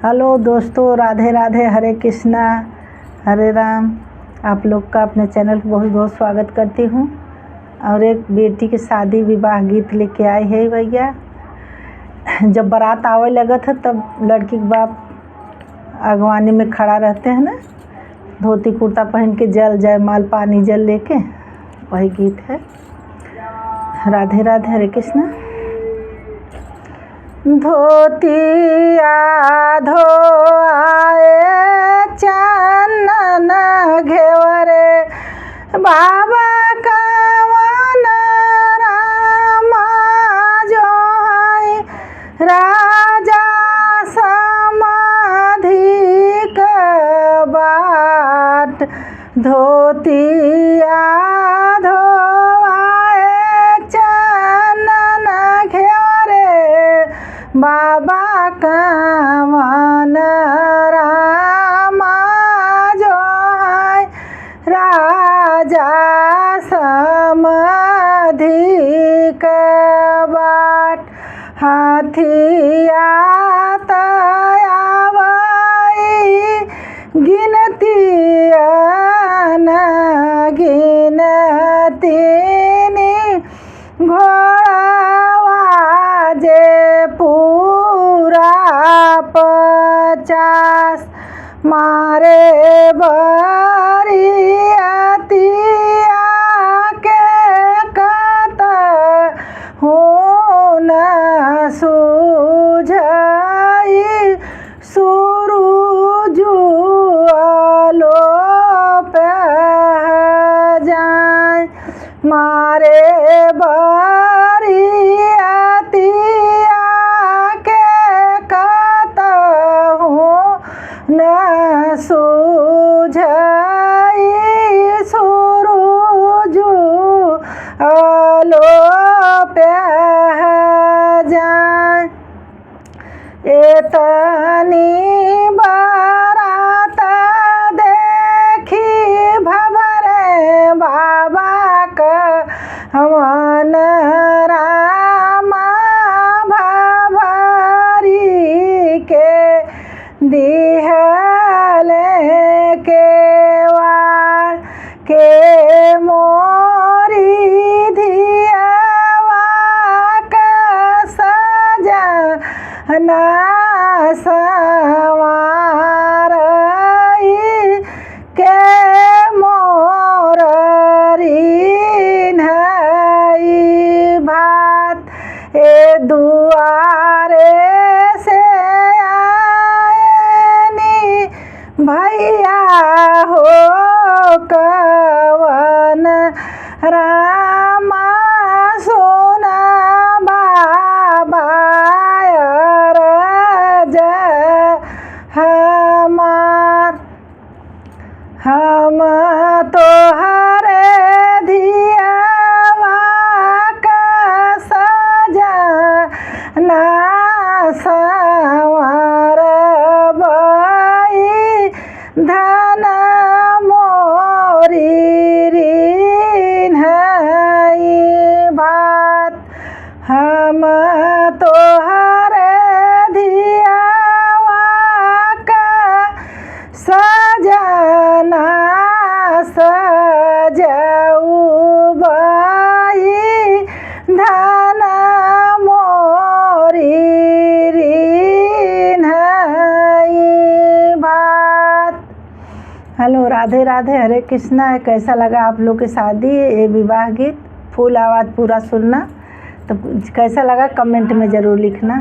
Hello दोस्तों, राधे राधे, हरे कृष्णा, हरे राम। आप लोग का अपने चैनल पर बहुत बहुत स्वागत करती हूँ। और एक बेटी की शादी विवाह गीत लेके आई है भैया। जब बारात आवे लगा था तब लड़की के बाप अगवानी में खड़ा रहते हैं ना, धोती कुर्ता पहन के, जल जयमाल पानी जल लेके, वही गीत है। राधे राधे, हरे कृष्णा। धोतिया धोआए चंदन घेवरे, बाबा कवन रामा जो है राजा समाधि का बाट। धोतिया धोआए चंदन घेवरे, बाबा कवन रामा जो है राजा समाधि का बाट। हाथिया तयावई गिनतिया न गिनती घोड़ावा जे पूरा 50 मारे बरियतिया के कत हूँ न सूझई सूरुजु आलोप जाए। मारे न सूझई सूरुजु आलोप जाए। एतनी बारात देखी भभरे, बाबा कवन रामा भभरी के दिहले केवाड़ के मोरी धियावा का सजना संवारई के मोररी नई भात। ए दुआरे से भैया हो कवन रामा सोना बाबा रज हमार। हम तोहरे धियावा का सजना धन मोरी ऋणई भात। हम तोहरे धियावा का सजना सजउबई धन मोरी ऋणई भात। हेलो, राधे राधे, हरे कृष्णा। कैसा लगा आप लोग की शादी, ये विवाह गीत? फुल आवाज़ पूरा सुनना। तो कैसा लगा कमेंट में ज़रूर लिखना।